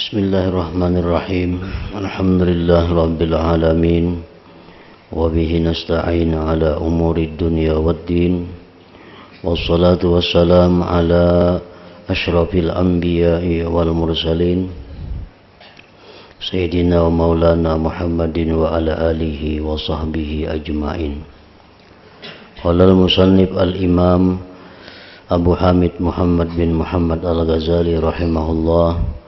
Bismillahirrahmanirrahim. Alhamdulillah rabbil alamin. Wa bihi nasta'in ala umuri dunya waddin. Wassalatu wassalam ala asyrafil anbiya'i wal mursalin Sayyidina wa maulana Muhammadin wa ala alihi wa sahbihi ajma'in. Qala al-musannif al-imam Abu Hamid Muhammad bin Muhammad al-Ghazali rahimahullah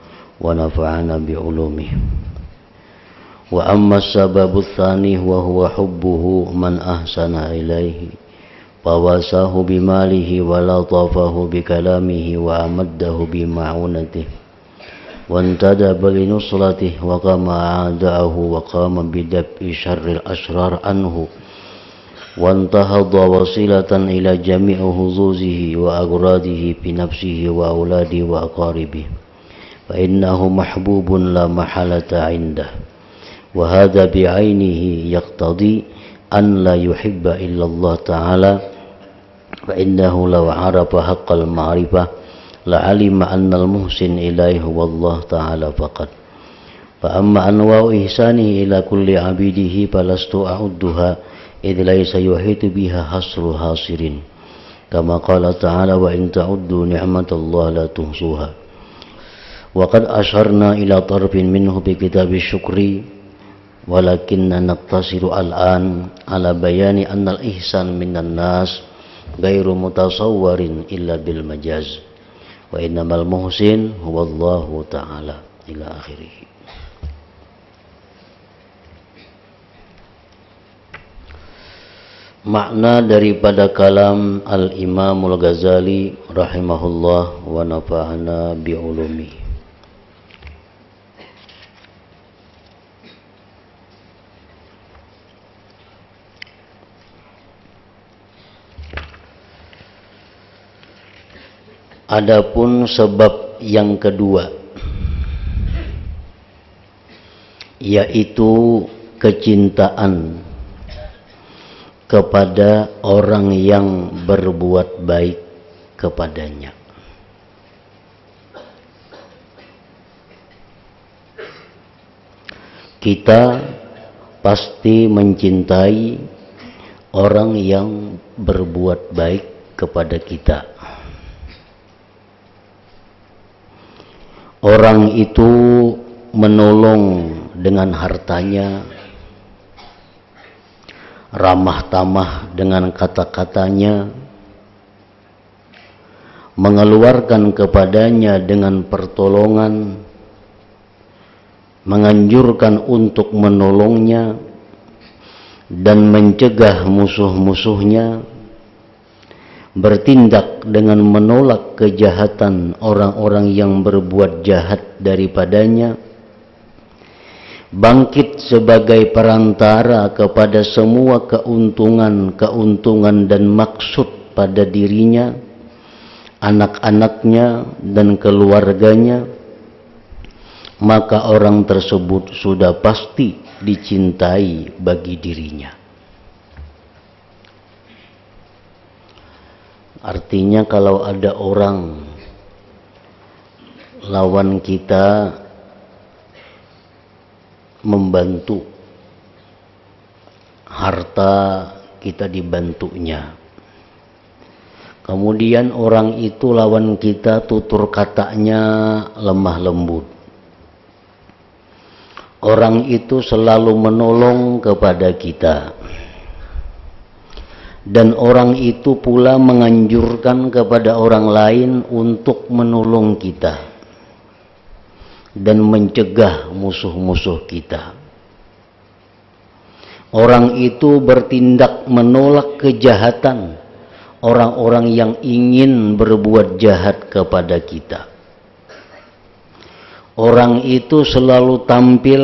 wa nafa'ana bi'ulumih. Wa amma sababu tsani wa huwa hubbuhu man ahsana ilaihi wa wasahu bimalihi wa latafahu bikalamihi wa amaddahu bima'unatihi wa intadaba linusratihi wa qama a'da'ahu wa qama bidaf'i syarril ashrar anhu wa intahadha wasilatan ila jami'i huzuzihi wa agradihi fi nafsihi wa auladihi wa aqaribihi fa innahu mahbubun la mahalata 'indah wa hadha bi'ainihi yaqtadi an la yuhibba illa Allah ta'ala fa innahu law 'arafa haqqal ma'rifah la 'alima anna al-muhsin ilaihi wallah ta'ala faqat fa amma anwa'u ihsanihi ila kulli 'abidihi falastu a'udduha idh laysa yuhitu biha hasru hasirin kama qala ta'ala wa in ta'uddu ni'matallahi la tuhsuha wa qad asharna ila tarfin minhu bi kitabi syukri walakinna naqtasiru al'an ala bayani anna al-ihsan minan nas ghairu mutasawwarin illa bil majaz wa innamal muhsin huwallahu ta'ala ila akhirih. Makna daripada kalam al-Imamul Ghazali rahimahullah wa nafa'ana bi'ulumi. Adapun sebab yang kedua, yaitu kecintaan kepada orang yang berbuat baik kepadanya. Kita pasti mencintai orang yang berbuat baik kepada kita. Orang itu menolong dengan hartanya, ramah tamah dengan kata-katanya, mengeluarkan kepadanya dengan pertolongan, menganjurkan untuk menolongnya dan mencegah musuh-musuhnya, bertindak dengan menolak kejahatan orang-orang yang berbuat jahat daripadanya, bangkit sebagai perantara kepada semua keuntungan dan maksud pada dirinya, anak-anaknya dan keluarganya, maka orang tersebut sudah pasti dicintai bagi dirinya. Artinya kalau ada orang lawan kita membantu, harta kita dibantunya, kemudian orang itu lawan kita tutur katanya lemah lembut, orang itu selalu menolong kepada kita, dan orang itu pula menganjurkan kepada orang lain untuk menolong kita dan mencegah musuh-musuh kita. Orang itu bertindak menolak kejahatan orang-orang yang ingin berbuat jahat kepada kita. Orang itu selalu tampil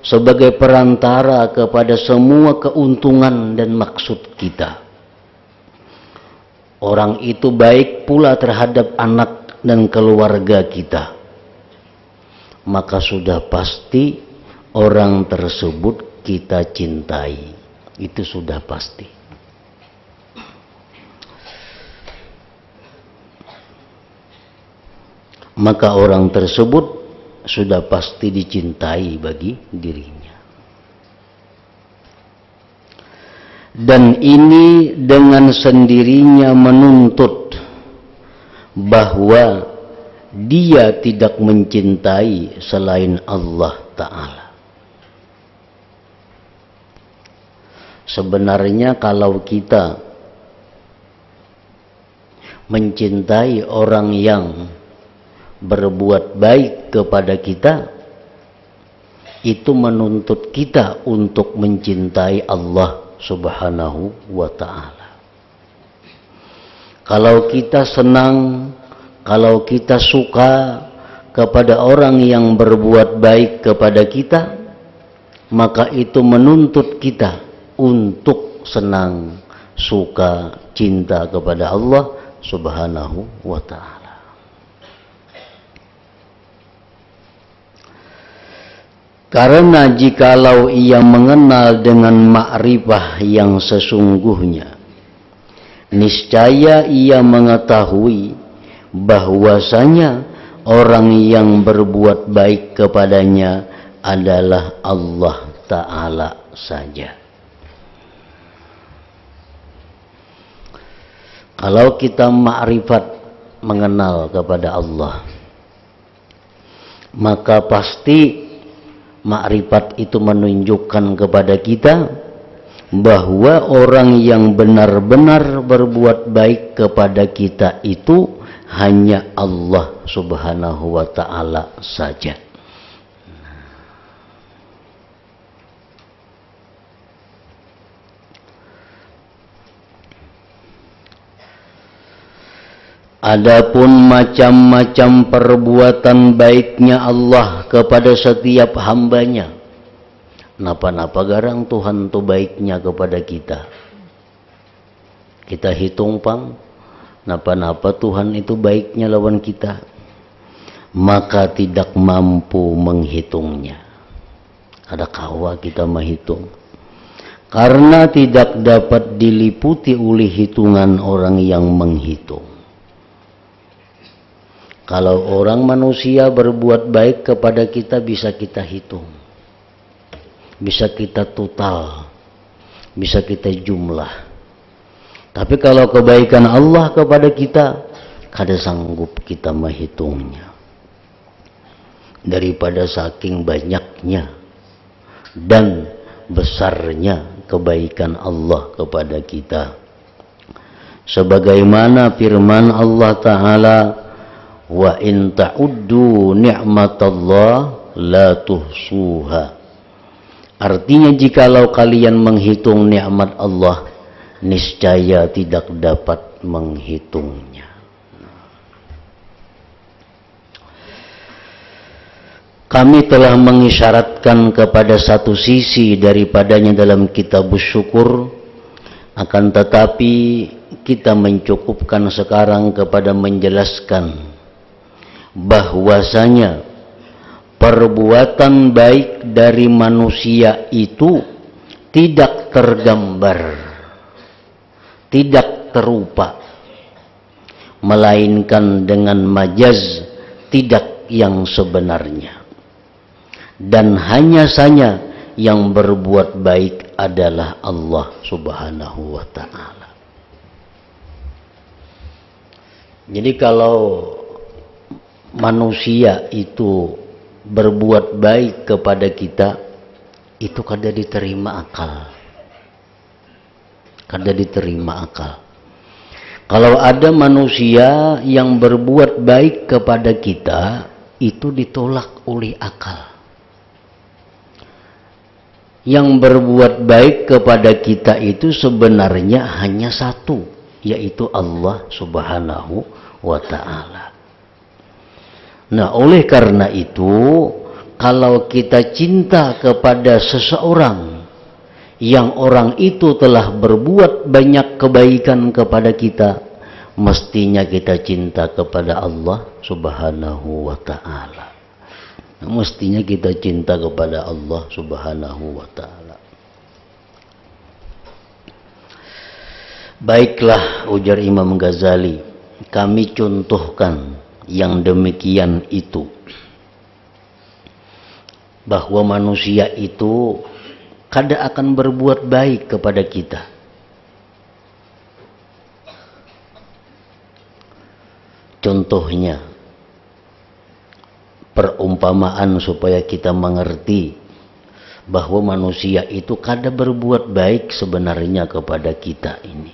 sebagai perantara kepada semua keuntungan dan maksud kita. Orang itu baik pula terhadap anak dan keluarga kita. Maka sudah pasti orang tersebut kita cintai. Itu sudah pasti. Maka orang tersebut sudah pasti dicintai bagi dirinya. Dan ini dengan sendirinya menuntut bahwa dia tidak mencintai selain Allah Ta'ala. Sebenarnya kalau kita mencintai orang yang berbuat baik kepada kita, itu menuntut kita untuk mencintai Allah Subhanahu wa Ta'ala. Kalau kita senang, kalau kita suka kepada orang yang berbuat baik kepada kita, maka itu menuntut kita untuk senang, suka, cinta kepada Allah Subhanahu wa Ta'ala. Karena jikalau ia mengenal dengan ma'rifah yang sesungguhnya, niscaya ia mengetahui bahwasanya orang yang berbuat baik kepadanya adalah Allah Ta'ala saja. Kalau kita ma'rifat mengenal kepada Allah, maka pasti ma'rifat itu menunjukkan kepada kita bahwa orang yang benar-benar berbuat baik kepada kita itu hanya Allah Subhanahu wa Ta'ala saja. Adapun macam-macam perbuatan baiknya Allah kepada setiap hambanya, napa-napa garang Tuhan tu baiknya kepada kita. Kita hitung pang, napa-napa Tuhan itu baiknya lawan kita, maka tidak mampu menghitungnya. Ada kawa kita menghitung, karena tidak dapat diliputi oleh hitungan orang yang menghitung. Kalau orang manusia berbuat baik kepada kita bisa kita hitung, bisa kita total, bisa kita jumlah. Tapi kalau kebaikan Allah kepada kita, kada sanggup kita menghitungnya. Daripada saking banyaknya dan besarnya kebaikan Allah kepada kita. Sebagaimana firman Allah Ta'ala, wa in ta'uddu ni'matallah la tuhsuha. Artinya jikalau kalian menghitung nikmat Allah, niscaya tidak dapat menghitungnya. Kami telah mengisyaratkan kepada satu sisi daripadanya dalam kitab syukur, akan tetapi kita mencukupkan sekarang kepada menjelaskan bahwasanya perbuatan baik dari manusia itu tidak tergambar, tidak terupa, melainkan dengan majaz, tidak yang sebenarnya. Dan hanya saja yang berbuat baik adalah Allah Subhanahu wa Ta'ala. Jadi kalau manusia itu berbuat baik kepada kita, itu kada diterima akal. Kada diterima akal. Kalau ada manusia yang berbuat baik kepada kita, itu ditolak oleh akal. Yang berbuat baik kepada kita itu sebenarnya hanya satu, yaitu Allah Subhanahu wa Ta'ala. Nah, oleh karena itu, kalau kita cinta kepada seseorang yang orang itu telah berbuat banyak kebaikan kepada kita, mestinya kita cinta kepada Allah Subhanahu wa Ta'ala. Mestinya kita cinta kepada Allah Subhanahu wa Ta'ala. Baiklah, ujar Imam Ghazali, kami contohkan yang demikian itu. bahwa manusia itu kada akan berbuat baik kepada kita. Contohnya, perumpamaan supaya kita mengerti bahwa manusia itu kada berbuat baik sebenarnya kepada kita ini.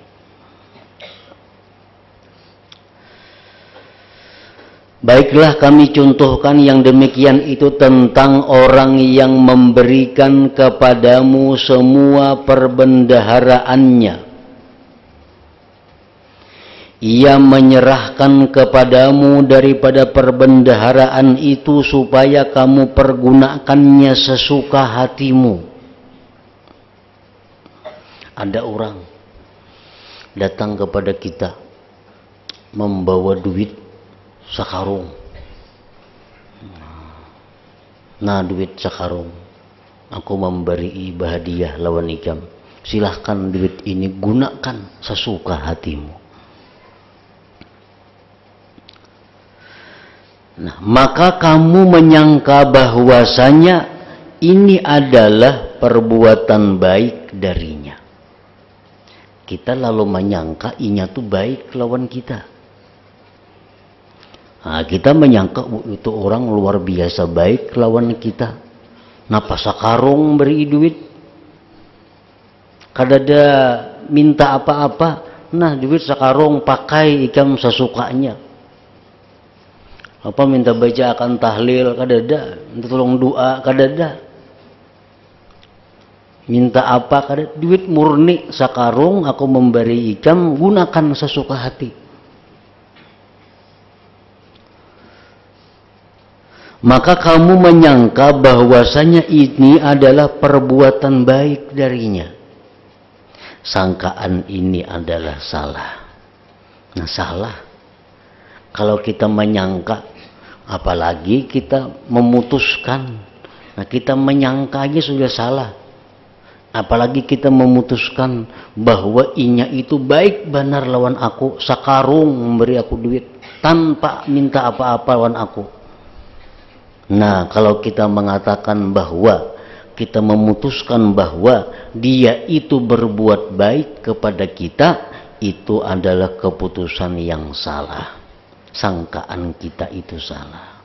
Baiklah, kami contohkan yang demikian itu tentang orang yang memberikan kepadamu semua perbendaharaannya. Ia menyerahkan kepadamu daripada perbendaharaan itu supaya kamu pergunakannya sesuka hatimu. Ada orang datang kepada kita membawa duit sakarung. Nah, duit sakarung aku memberi hadiah lawan ikam. Silahkan duit ini gunakan sesuka hatimu. Nah, maka kamu menyangka bahwasanya ini adalah perbuatan baik darinya. Kita lalu menyangka inya tuh baik lawan kita. Nah, kita menyangka itu orang luar biasa baik lawan kita. Napa sakarung beri duit? Kadada minta apa-apa. Nah, duit sakarung pakai ikam sesukanya. Apa minta baca akan tahlil kadada, minta tolong doa kadada, minta apa kadada, duit murni sakarung aku memberi ikam, gunakan sesuka hati. Maka kamu menyangka bahwasanya ini adalah perbuatan baik darinya. Sangkaan ini adalah salah. Nah, salah kalau kita menyangka, apalagi kita memutuskan. Nah, kita menyangka aja sudah salah. Apalagi kita memutuskan bahwa inya itu baik benar lawan aku, sakarung memberi aku duit tanpa minta apa-apa lawan aku. Nah, kalau kita mengatakan bahwa kita memutuskan bahwa dia itu berbuat baik kepada kita, itu adalah keputusan yang salah. Sangkaan kita itu salah.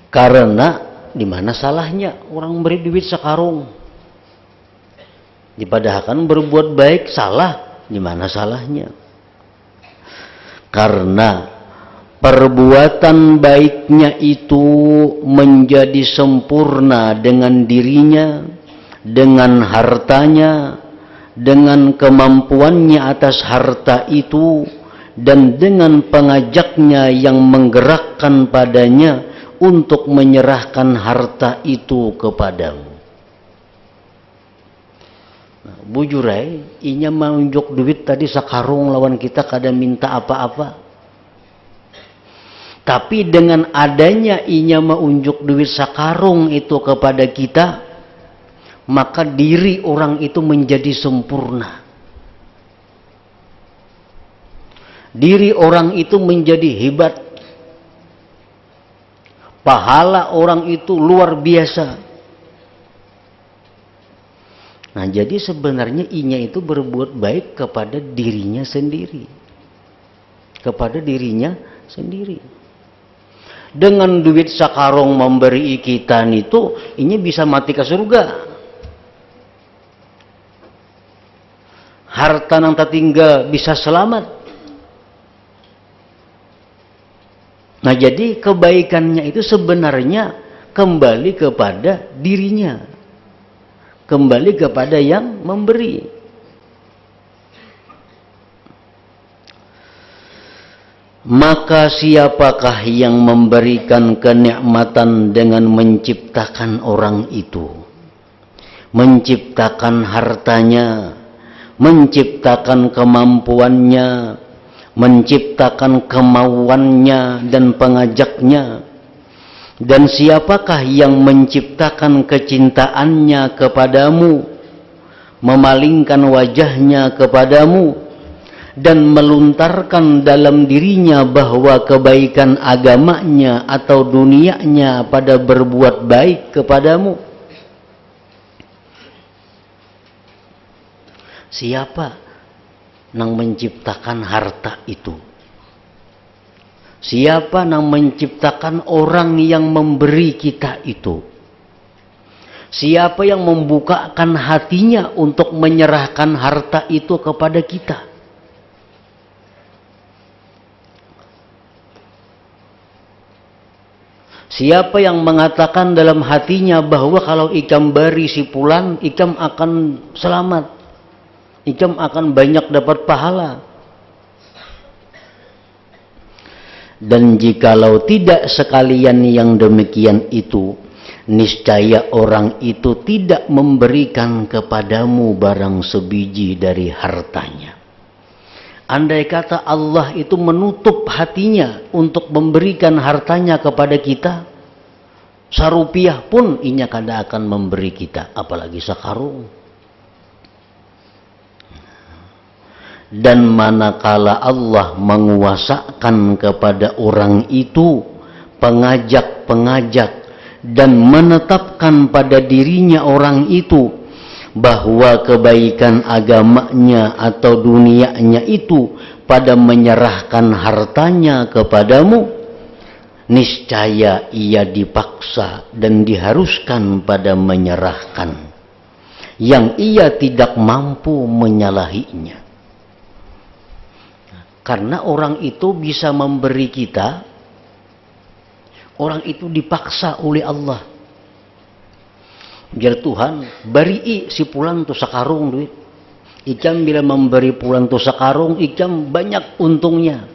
Karena di mana salahnya orang beri duit sakarung? Dipadahkan berbuat baik salah, di mana salahnya? Karena perbuatan baiknya itu menjadi sempurna dengan dirinya, dengan hartanya, dengan kemampuannya atas harta itu, dan dengan pengajaknya yang menggerakkan padanya untuk menyerahkan harta itu kepadamu. Nah, bujurai, inya menunjuk duit tadi sakarung lawan kita kada minta apa-apa. Tapi dengan adanya inya menunjuk duit sakarung itu kepada kita, maka diri orang itu menjadi sempurna. Diri orang itu menjadi hebat. Pahala orang itu luar biasa. Nah, jadi sebenarnya inya itu berbuat baik kepada dirinya sendiri. Kepada dirinya sendiri. Dengan duit sakarong memberi kita itu, inya bisa mati ke surga. Harta nang tertinggal bisa selamat. Nah, jadi kebaikannya itu sebenarnya kembali kepada dirinya. Kembali kepada yang memberi. Maka siapakah yang memberikan kenikmatan dengan menciptakan orang itu? Menciptakan hartanya, menciptakan kemampuannya, menciptakan kemauannya dan pengajaknya. Dan siapakah yang menciptakan kecintaannya kepadamu, memalingkan wajahnya kepadamu, dan meluntarkan dalam dirinya bahwa kebaikan agamanya atau dunianya pada berbuat baik kepadamu. Siapa yang menciptakan harta itu? Siapa yang menciptakan orang yang memberi kita itu? Siapa yang membukakan hatinya untuk menyerahkan harta itu kepada kita? Siapa yang mengatakan dalam hatinya bahwa kalau ikam bari si fulan, ikam akan selamat, ikam akan banyak dapat pahala? Dan jikalau tidak sekalian yang demikian itu, niscaya orang itu tidak memberikan kepadamu barang sebiji dari hartanya. Andai kata Allah itu menutup hatinya untuk memberikan hartanya kepada kita, sarupiah pun inya kada akan memberi kita, apalagi sakarung. Dan manakala Allah menguasakan kepada orang itu pengajak-pengajak dan menetapkan pada dirinya orang itu bahwa kebaikan agamanya atau dunianya itu pada menyerahkan hartanya kepadamu, niscaya ia dipaksa dan diharuskan pada menyerahkan yang ia tidak mampu menyalahinya. Karena orang itu bisa memberi kita, orang itu dipaksa oleh Allah. Biar Tuhan beri si pulang tu sakarung duit. Ikam bila memberi pulang tu sakarung, ikam banyak untungnya.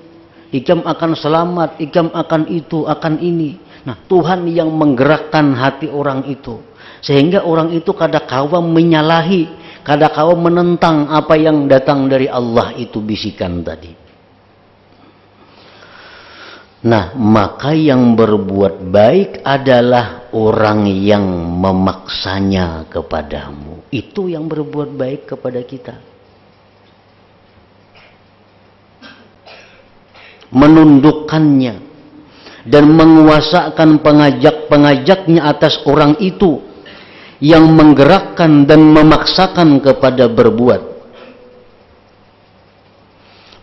Ikam akan selamat, ikam akan itu, akan ini. Nah, Tuhan yang menggerakkan hati orang itu. Sehingga orang itu kadang-kala menyalahi, kadang-kala menentang apa yang datang dari Allah itu bisikan tadi. Nah, maka yang berbuat baik adalah orang yang memaksanya kepadamu. Itu yang berbuat baik kepada kita. Menundukkannya dan menguasakan pengajak-pengajaknya atas orang itu yang menggerakkan dan memaksakan kepada berbuat.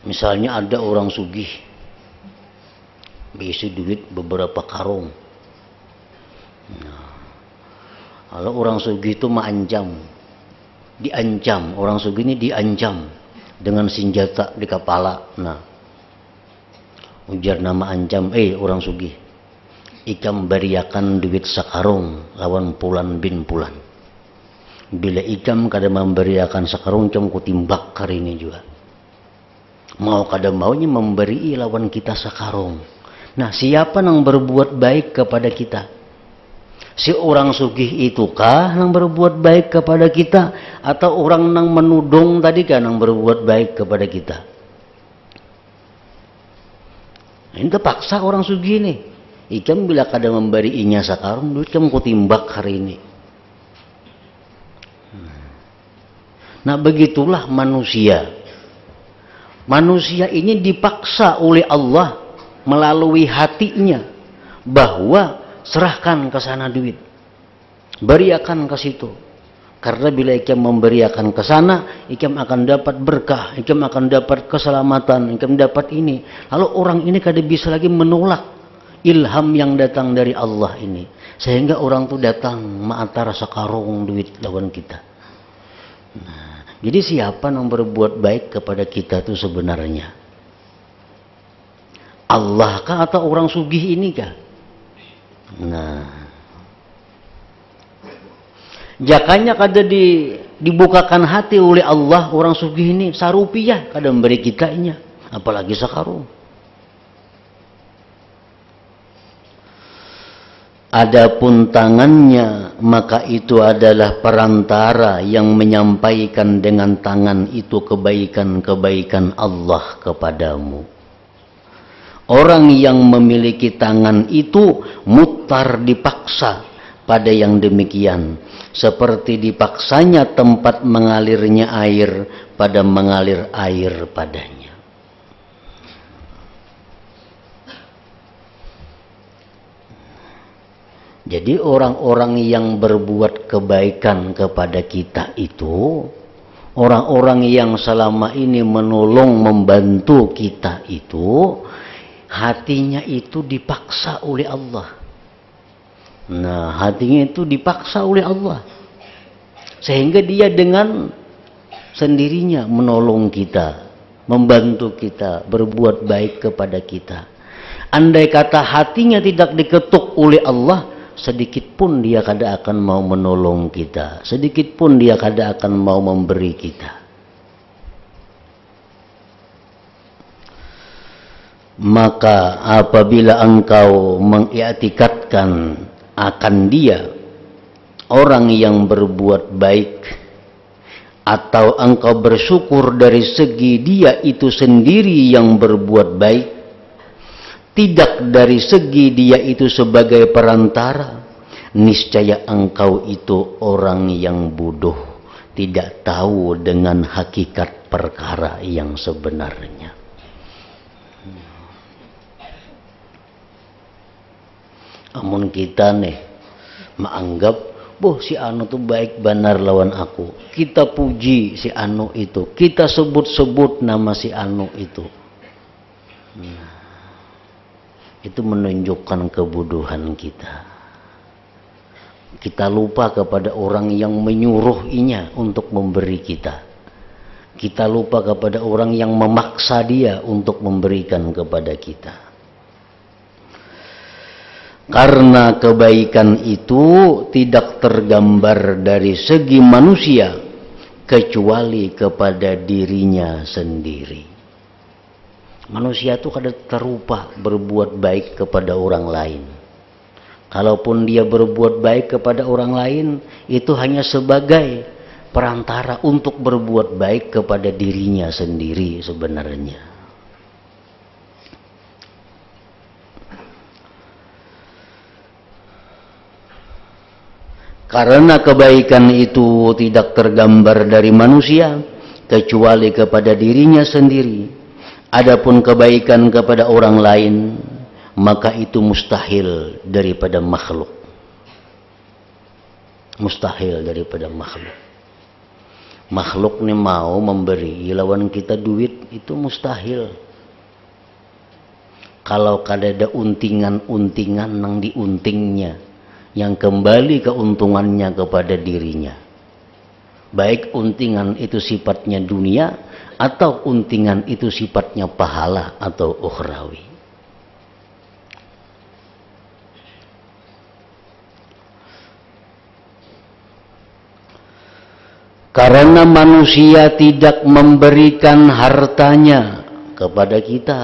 Misalnya ada orang sugih, berisi duit beberapa karung. Nah, kalau orang sugih itu diancam, orang sugih ini diancam dengan senjata di kepala. Nah, ujar nama ancam, orang sugih, ikam beriakan duit sakarung lawan Pulan bin Pulan. Bila ikam kada memberiakan sakarung, ikam kutimbak hari ini juga. Mau kada maunya memberi lawan kita sakarung. Nah, siapa yang berbuat baik kepada kita? Si orang sugih itukah yang berbuat baik kepada kita? Atau orang yang menudung tadi kan yang berbuat baik kepada kita? Ini terpaksa orang sugih ini. Ikam bila kada memberi inya sakarung, duit kamu kutimbak hari ini. Nah, begitulah manusia. Manusia ini dipaksa oleh Allah melalui hatinya bahwa serahkan ke sana duit, beriakan ke situ, karena bila ikam memberiakan ke sana, ikam akan dapat berkah, ikam akan dapat keselamatan, ikam dapat ini. Lalu orang ini kada bisa lagi menolak ilham yang datang dari Allah ini, sehingga orang tu datang ma'atar sakarung duit lawan kita. Nah, jadi siapa yang berbuat baik kepada kita itu sebenarnya? Allah kah atau orang sugih ini kah? Nah, jakanya kada dibukakan hati oleh Allah orang sugih ini, sarupiah kada memberi kita inya, apalagi sakarung. Adapun tangannya, maka itu adalah perantara yang menyampaikan dengan tangan itu kebaikan-kebaikan Allah kepadamu. Orang yang memiliki tangan itu mutar dipaksa pada yang demikian, seperti dipaksanya tempat mengalirnya air pada mengalir air padanya. Jadi orang-orang yang berbuat kebaikan kepada kita itu, orang-orang yang selama ini menolong membantu kita itu, hatinya itu dipaksa oleh Allah. Nah, hatinya itu dipaksa oleh Allah, sehingga dia dengan sendirinya menolong kita, membantu kita, berbuat baik kepada kita. Andai kata hatinya tidak diketuk oleh Allah, sedikit pun dia kada akan mau menolong kita, sedikit pun dia kada akan mau memberi kita. Maka apabila engkau mengiktikadkan akan dia orang yang berbuat baik, atau engkau bersyukur dari segi dia itu sendiri yang berbuat baik, tidak dari segi dia itu sebagai perantara, niscaya engkau itu orang yang bodoh, tidak tahu dengan hakikat perkara yang sebenarnya. Amun kita nih menganggap, boh si anu tuh baik benar lawan aku, kita puji si anu itu, kita sebut-sebut nama si anu itu. Itu menunjukkan kebodohan kita. Kita lupa kepada orang yang menyuruhinya untuk memberi kita. Kita lupa kepada orang yang memaksa dia untuk memberikan kepada kita. Karena kebaikan itu tidak tergambar dari segi manusia kecuali kepada dirinya sendiri. Manusia itu kadang terlupa berbuat baik kepada orang lain. Kalaupun dia berbuat baik kepada orang lain, itu hanya sebagai perantara untuk berbuat baik kepada dirinya sendiri sebenarnya. Karena kebaikan itu tidak tergambar dari manusia kecuali kepada dirinya sendiri. Adapun kebaikan kepada orang lain, maka itu mustahil daripada makhluk. Mustahil daripada makhluk. Makhluk ini mau memberi lawan kita duit, itu mustahil. Kalau kada untingan-untingan nang diuntingnya, yang kembali keuntungannya kepada dirinya, baik untingan itu sifatnya dunia atau untingan itu sifatnya pahala atau ukhrawi. Karena manusia tidak memberikan hartanya kepada kita,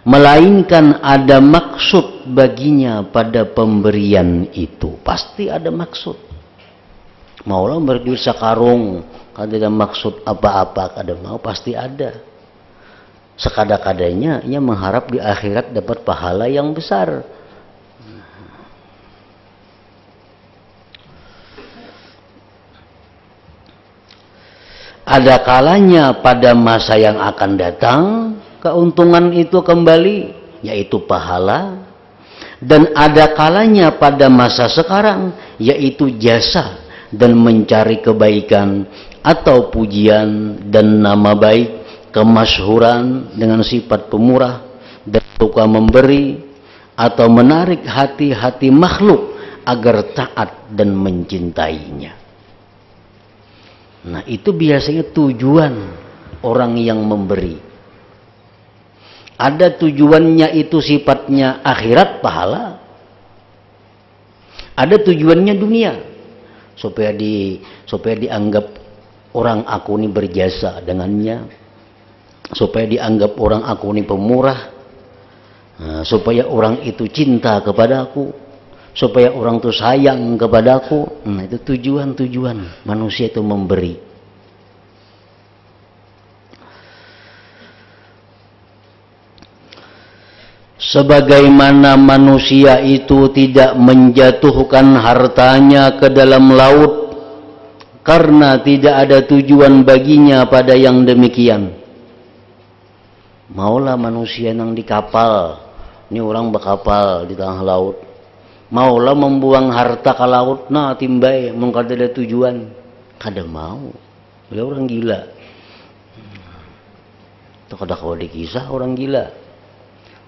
melainkan ada maksud baginya pada pemberian itu. Pasti ada maksud. Maulah beri duit sakarung, kada maksud apa-apa, kada mau, pasti ada. Sekada-kadanya ia mengharap di akhirat dapat pahala yang besar. Ada kalanya pada masa yang akan datang keuntungan itu kembali, yaitu pahala. Dan ada kalanya pada masa sekarang, yaitu jasa dan mencari kebaikan atau pujian dan nama baik, kemasyhuran dengan sifat pemurah dan suka memberi atau menarik hati-hati makhluk agar taat dan mencintainya. Nah, itu biasanya tujuan orang yang memberi. Ada tujuannya itu sifatnya akhirat, pahala. Ada tujuannya dunia, supaya dianggap orang aku ini berjasa dengannya, supaya dianggap orang aku ini pemurah, supaya orang itu cinta kepada aku, supaya orang itu sayang kepada aku. Nah, itu tujuan-tujuan manusia itu memberi. Sebagaimana manusia itu tidak menjatuhkan hartanya ke dalam laut karena tidak ada tujuan baginya pada yang demikian. Maulah manusia yang di kapal, ini orang berkapal di tengah laut, Maulah membuang harta ka laut na timbay mun kada ada tujuan. Kada mau. Beliau orang gila. Itu kada kawa dikisah orang gila.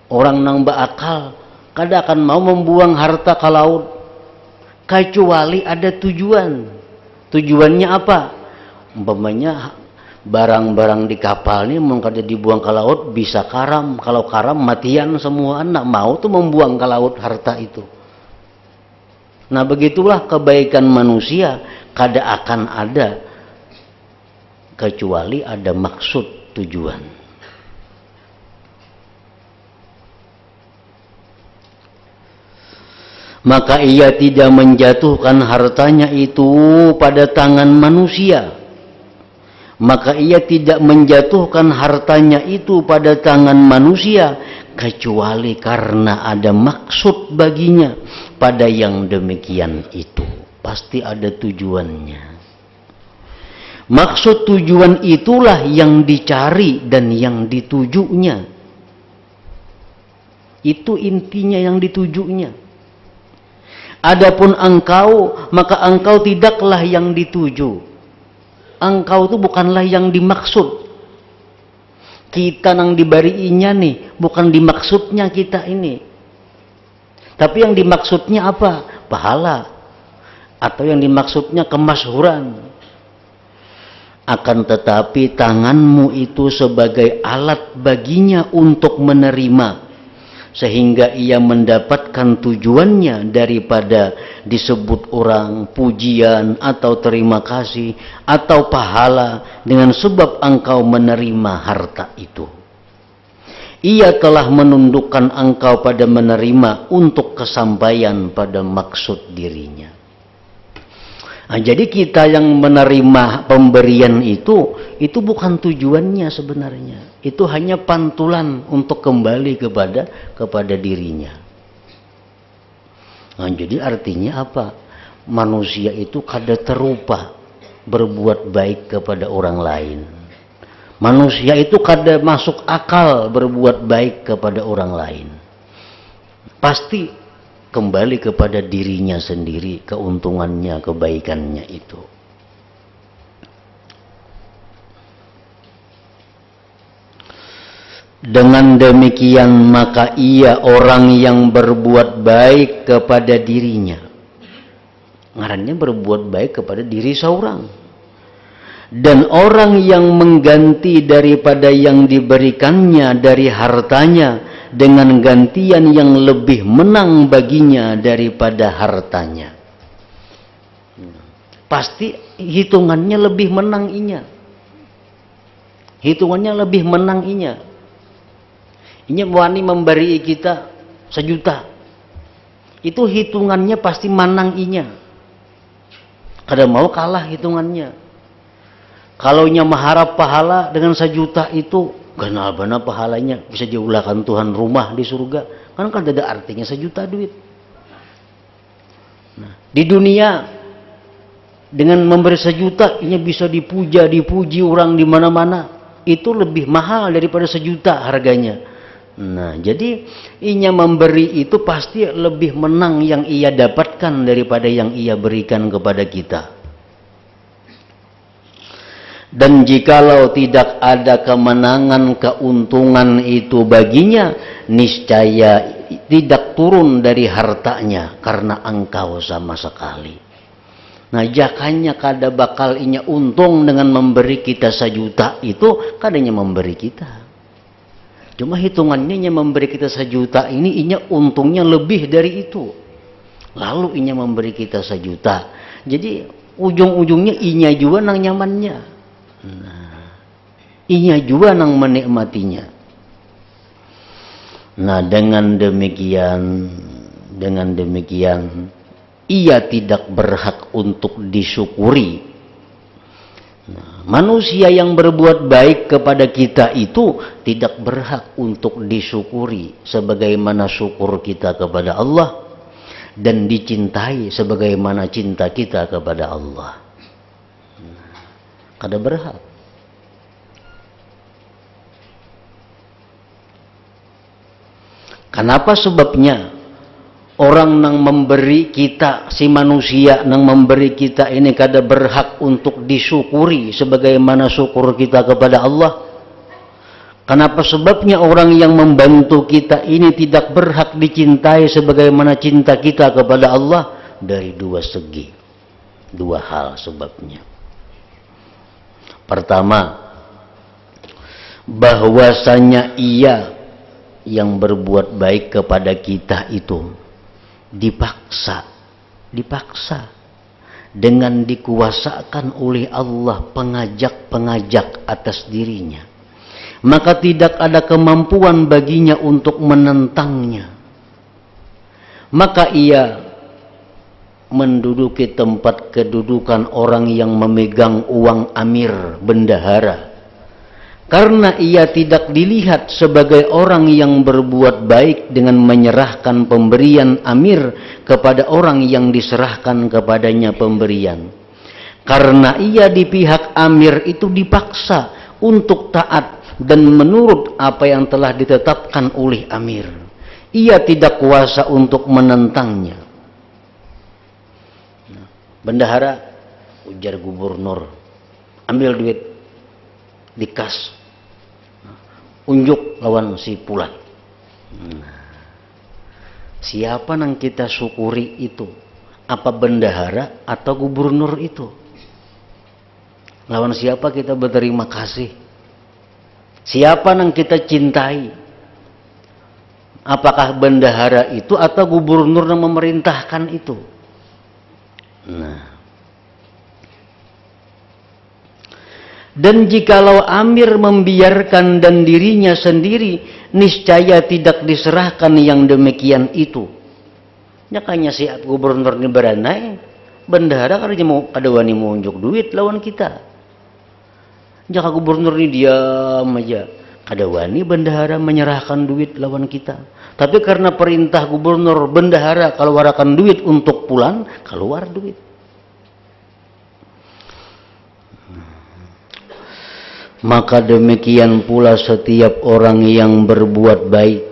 Orang nang beakal kada akan mau membuang harta ka laut kecuali ada tujuan. Tujuannya apa? Umpamanya barang-barang di kapal ini mau kada dibuang ke laut bisa karam. Kalau karam matian semua anak. Mau tuh membuang ke laut harta itu. Nah begitulah kebaikan manusia kada akan ada kecuali ada maksud tujuan. Maka ia tidak menjatuhkan hartanya itu pada tangan manusia. Maka ia tidak menjatuhkan hartanya itu pada tangan manusia kecuali karena ada maksud baginya pada yang demikian itu. Pasti ada tujuannya. Maksud tujuan itulah yang dicari dan yang ditujunya. Itu intinya yang ditujunya. Adapun engkau, maka engkau tidaklah yang dituju. Engkau itu bukanlah yang dimaksud. Kita nang dibariinya nih, bukan dimaksudnya kita ini. Tapi yang dimaksudnya apa? Pahala. Atau yang dimaksudnya kemasyhuran. Akan tetapi tanganmu itu sebagai alat baginya untuk menerima. Sehingga ia mendapatkan tujuannya daripada disebut orang pujian atau terima kasih atau pahala dengan sebab engkau menerima harta itu. Ia telah menundukkan engkau pada menerima untuk kesampaian pada maksud dirinya. Nah, jadi kita yang menerima pemberian itu bukan tujuannya sebenarnya. Itu hanya pantulan untuk kembali kepada dirinya. Nah, jadi artinya apa? Manusia itu kada terupa berbuat baik kepada orang lain. Manusia itu kada masuk akal berbuat baik kepada orang lain. Pasti kembali kepada dirinya sendiri, keuntungannya, kebaikannya itu. Dengan demikian maka ia orang yang berbuat baik kepada dirinya. Ngarannya berbuat baik kepada diri seorang. Dan orang yang mengganti daripada yang diberikannya dari hartanya dengan gantian yang lebih menang baginya daripada hartanya. Pasti hitungannya lebih menang inya. Hitungannya lebih menang inya. Inya wani memberi kita 1 juta. Itu hitungannya pasti menang inya. Kada mau kalah hitungannya. Kalau nya mengharap pahala dengan 1 juta itu ganal-bana pahalanya bisa diulahkan Tuhan rumah di surga. Kan ada artinya 1 juta duit. Nah, di dunia dengan memberi 1 juta ini bisa dipuji orang di mana-mana. Itu lebih mahal daripada 1 juta harganya. Nah, jadi inya memberi itu pasti lebih menang yang ia dapatkan daripada yang ia berikan kepada kita. Dan jikalau tidak ada kemenangan, keuntungan itu baginya, niscaya tidak turun dari hartanya karena engkau sama sekali. Nah, jakanya kada bakal inya untung dengan memberi kita 1 juta itu, kadanya memberi kita. Cuma hitungannya inya memberi kita 1 juta ini, inya untungnya lebih dari itu. Lalu inya memberi kita 1 juta. Jadi ujung-ujungnya inya juga nang nyamannya. Nah, inya juga nang menikmatinya. Nah, dengan demikian ia tidak berhak untuk disyukuri. Nah, manusia yang berbuat baik kepada kita itu tidak berhak untuk disyukuri sebagaimana syukur kita kepada Allah dan dicintai sebagaimana cinta kita kepada Allah. Kada berhak. Kenapa sebabnya? orang nang memberi kita, si manusia nang memberi kita ini kada berhak untuk disyukuri sebagaimana syukur kita kepada Allah? Kenapa sebabnya orang yang membantu kita ini tidak berhak dicintai sebagaimana cinta kita kepada Allah? Dari dua segi, dua hal sebabnya. Pertama, bahwasanya ia yang berbuat baik kepada kita itu dipaksa dengan dikuasakan oleh Allah pengajak-pengajak atas dirinya, maka tidak ada kemampuan baginya untuk menentangnya, maka ia menduduki tempat kedudukan orang yang memegang uang amir, bendahara, karena ia tidak dilihat sebagai orang yang berbuat baik dengan menyerahkan pemberian amir kepada orang yang diserahkan kepadanya pemberian. Karena ia di pihak amir itu dipaksa untuk taat dan menurut apa yang telah ditetapkan oleh amir. Ia tidak kuasa untuk menentangnya. Bendahara, ujar gubernur, ambil duit, dikas, unjuk lawan si Pulan. Siapa yang kita syukuri itu? Apa bendahara atau gubernur itu? Lawan siapa kita berterima kasih? Siapa yang kita cintai? Apakah bendahara itu atau gubernur yang memerintahkan itu? Dan jikalau amir membiarkan dan dirinya sendiri, niscaya tidak diserahkan yang demikian itu. Nyakanya si gubernur ini beranai, bendahara karena mau ada wani mau unjuk duit lawan kita. Jika gubernur ini diam aja, ada wani bendahara menyerahkan duit lawan kita. Tapi karena perintah gubernur, bendahara keluarkan duit untuk Pulan, keluar duit. Maka demikian pula setiap orang yang berbuat baik,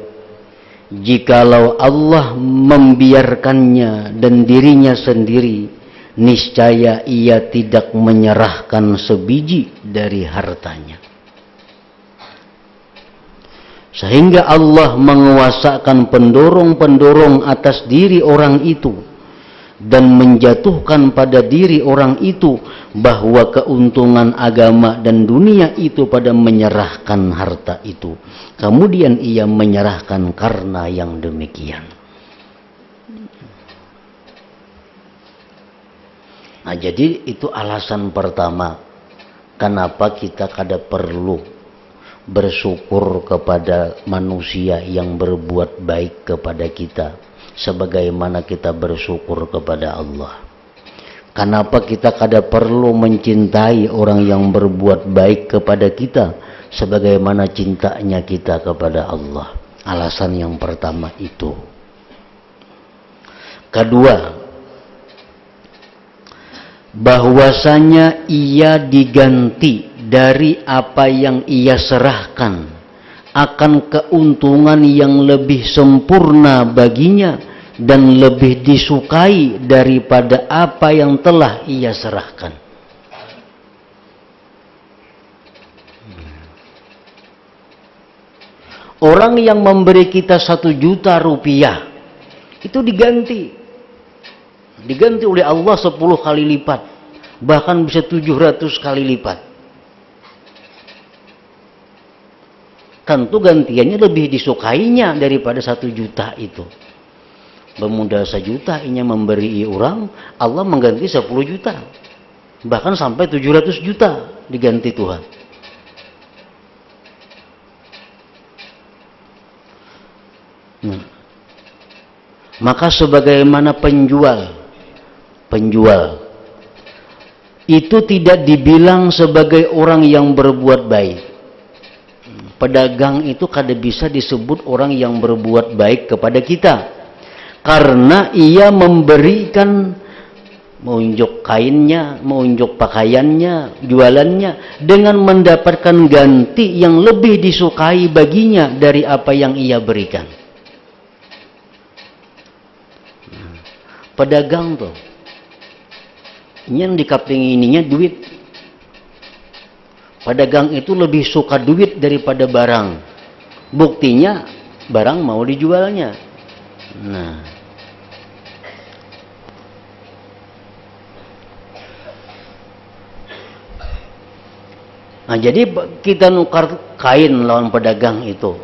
jikalau Allah membiarkannya dan dirinya sendiri, niscaya ia tidak menyerahkan sebiji dari hartanya. Sehingga Allah menguasakan pendorong-pendorong atas diri orang itu dan menjatuhkan pada diri orang itu bahwa keuntungan agama dan dunia itu pada menyerahkan harta itu. Kemudian ia menyerahkan karena yang demikian. Nah, jadi itu alasan pertama kenapa kita kada perlu bersyukur kepada manusia yang berbuat baik kepada kita sebagaimana kita bersyukur kepada Allah. Kenapa kita kada perlu mencintai orang yang berbuat baik kepada kita sebagaimana cintanya kita kepada Allah? Alasan yang pertama itu. Kedua, bahwasanya ia diganti dari apa yang ia serahkan akan keuntungan yang lebih sempurna baginya dan lebih disukai daripada apa yang telah ia serahkan. Orang yang memberi kita 1 juta rupiah itu diganti oleh Allah 10 kali lipat, bahkan bisa 700 kali lipat. Tentu gantiannya lebih disukainya daripada 1 juta itu. Bermodal 1 juta inya memberi orang, Allah mengganti 10 juta. Bahkan sampai 700 juta diganti Tuhan. Maka sebagaimana penjual itu tidak dibilang sebagai orang yang berbuat baik. Pedagang itu kada bisa disebut orang yang berbuat baik kepada kita, karena ia memberikan, menunjuk kainnya, menunjuk pakaiannya, jualannya, dengan mendapatkan ganti yang lebih disukai baginya dari apa yang ia berikan. Pedagang tuh, yang dikapling ininya duit. Pedagang itu lebih suka duit daripada barang. Buktinya barang mau dijualnya. Nah, jadi kita nukar kain lawan pedagang itu.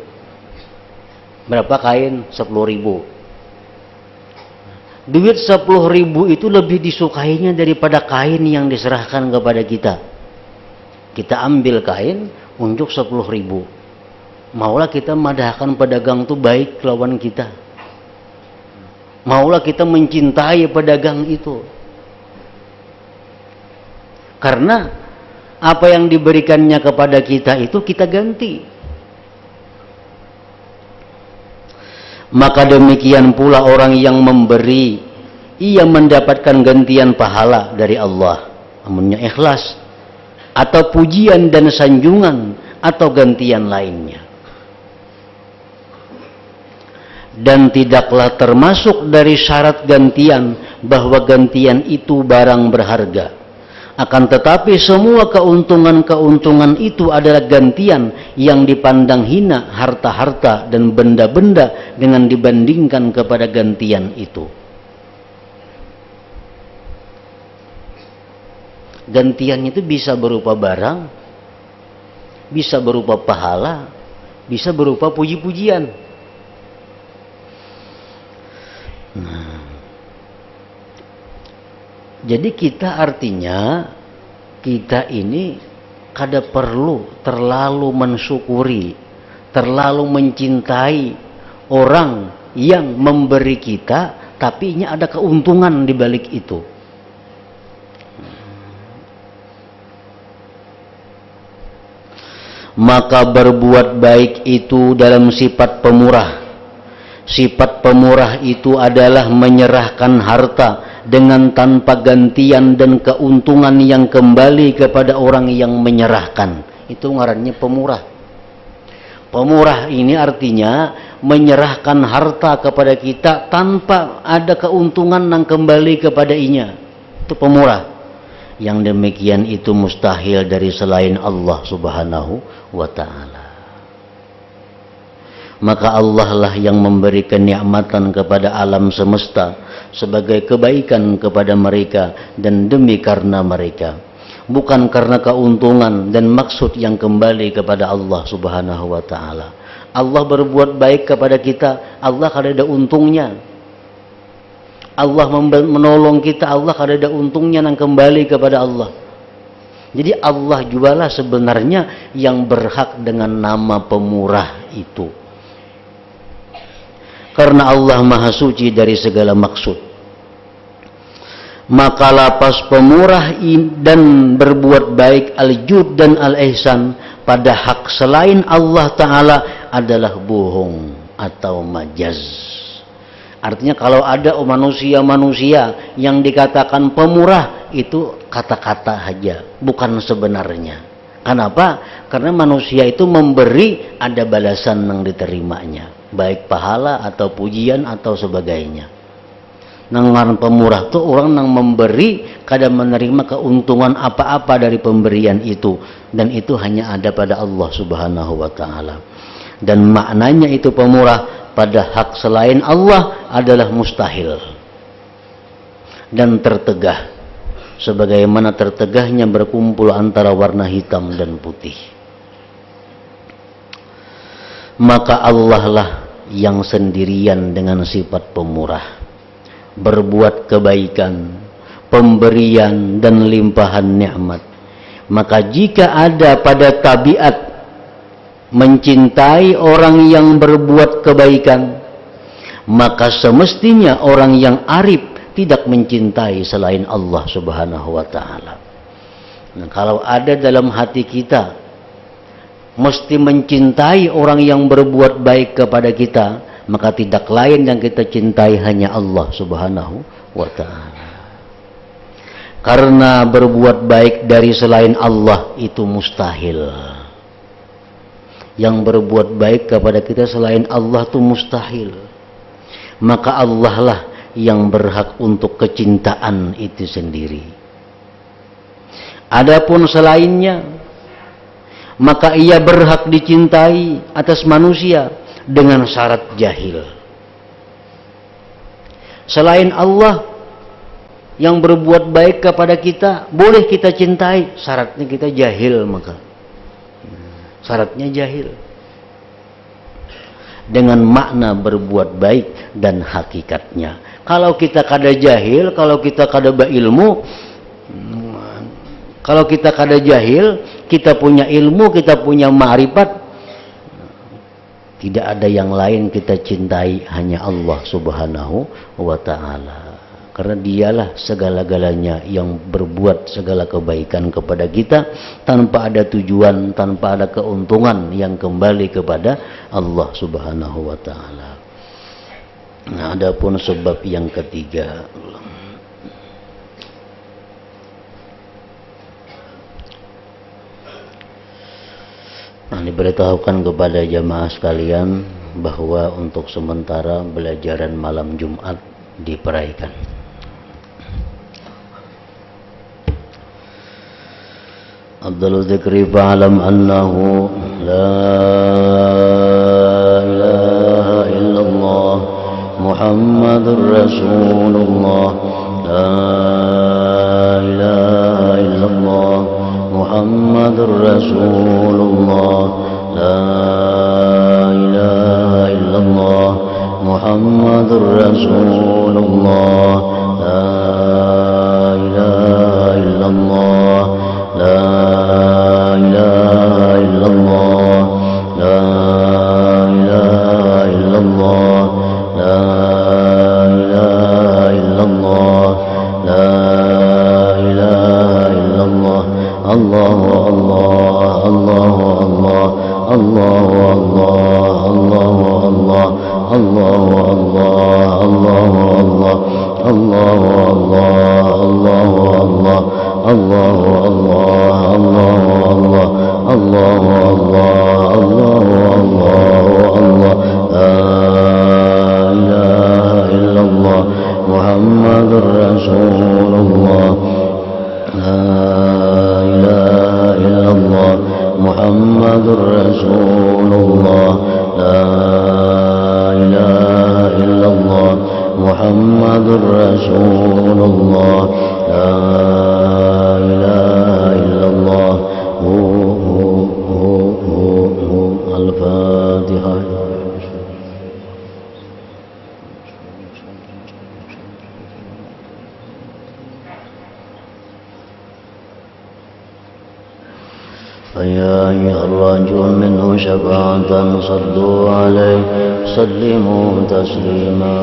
Berapa kain? 10.000. Duit 10.000 itu lebih disukainya daripada kain yang diserahkan kepada kita. Kita ambil kain untuk 10.000. Maulah kita madahkan pedagang itu baik lawan kita. Maulah kita mencintai pedagang itu. Karena apa yang diberikannya kepada kita itu kita ganti. Maka demikian pula orang yang memberi, ia mendapatkan gantian pahala dari Allah, namunnya ikhlas, atau pujian dan sanjungan, atau gantian lainnya. Dan tidaklah termasuk dari syarat gantian bahwa gantian itu barang berharga. Akan tetapi semua keuntungan-keuntungan itu adalah gantian yang dipandang hina harta-harta dan benda-benda dengan dibandingkan kepada gantian itu. Gantian itu bisa berupa barang, bisa berupa pahala, bisa berupa puji-pujian. Jadi kita artinya, kita ini kada perlu terlalu mensyukuri, terlalu mencintai orang yang memberi kita, tapi ini ada keuntungan di balik itu. Maka berbuat baik itu dalam sifat pemurah. Sifat pemurah itu adalah menyerahkan harta dengan tanpa gantian dan keuntungan yang kembali kepada orang yang menyerahkan. Itu ngarannya pemurah. Pemurah ini artinya menyerahkan harta kepada kita tanpa ada keuntungan yang kembali kepadanya. Itu pemurah. Yang demikian itu mustahil dari selain Allah Subhanahu wa ta'ala. Maka Allah lah yang memberi kenikmatan kepada alam semesta sebagai kebaikan kepada mereka dan demi karena mereka, bukan karena keuntungan dan maksud yang kembali kepada Allah Subhanahu wa ta'ala. Allah berbuat baik kepada kita, Allah kada ada untungnya. Allah menolong kita, Allah kada ada untungnya yang kembali kepada Allah. Jadi Allah jualah sebenarnya yang berhak dengan nama pemurah itu. Karena Allah maha suci dari segala maksud. Maka lapas pemurah dan berbuat baik, al-jud dan al-ihsan pada hak selain Allah Ta'ala adalah bohong atau majaz. Artinya kalau ada manusia-manusia yang dikatakan pemurah, itu kata-kata saja, bukan sebenarnya. Kenapa? Karena manusia itu memberi, ada balasan yang diterimanya, baik pahala atau pujian atau sebagainya. Nang pemurah itu orang yang memberi kada menerima keuntungan apa-apa dari pemberian itu, dan itu hanya ada pada Allah Subhanahu wa ta'ala. Dan maknanya itu pemurah pada hak selain Allah adalah mustahil dan tertegah, sebagaimana tertegahnya berkumpul antara warna hitam dan putih. Maka Allah lah yang sendirian dengan sifat pemurah, berbuat kebaikan, pemberian dan limpahan nikmat. Maka jika ada pada tabiat mencintai orang yang berbuat kebaikan, maka semestinya orang yang arif tidak mencintai selain Allah Subhanahu wa ta'ala. Nah, kalau ada dalam hati kita mesti mencintai orang yang berbuat baik kepada kita, maka tidak lain yang kita cintai hanya Allah Subhanahu wa ta'ala. Karena berbuat baik dari selain Allah itu mustahil. Yang berbuat baik kepada kita selain Allah itu mustahil. Maka Allah lah yang berhak untuk kecintaan itu sendiri. Adapun selainnya, maka ia berhak dicintai atas manusia dengan syarat jahil. Selain Allah yang berbuat baik kepada kita, boleh kita cintai, syaratnya kita jahil, maka syaratnya jahil. Dengan makna berbuat baik dan hakikatnya. Kalau kita kada jahil, kalau kita kada berilmu, kalau kita kada jahil, kita punya ilmu, kita punya ma'rifat, tidak ada yang lain kita cintai, hanya Allah Subhanahu wa ta'ala. Karena dialah segala-galanya yang berbuat segala kebaikan kepada kita tanpa ada tujuan, tanpa ada keuntungan yang kembali kepada Allah Subhanahu wa ta'ala. Nah, adapun sebab yang ketiga, diberitahukan kepada jamaah sekalian bahwa untuk sementara belajaran malam Jumat diperaikan. Abdul Dzikri fa'alam annahu la ilaha illallah Muhammadur Rasulullah, la ilaha illallah Muhammadur Rasulullah, la ilaha illallah Muhammadur Rasulullah, la ilaha illallah, la ilaha illallah, la ilaha illallah, la ilaha illallah, la ilaha illallah. Allahu Allah, Allahu Allah, Allahu Allah, Allahu Allah, Allahu Allah, Allahu Allah, Allahu Allah, Allahu Allah, Allahu Allah, Allahu Allah, Allahu Allah, Allahu Allah, la ilaha illallah Muhammadur Rasulullah, la ilaha illallah Muhammadur Rasulullah, la ilaha illallah Muhammadur Rasulullah, la ilaha illallah. Al-Fatihah. فيا أيها الرجل منه شفاعة صلوا عليه سلموا تسليما.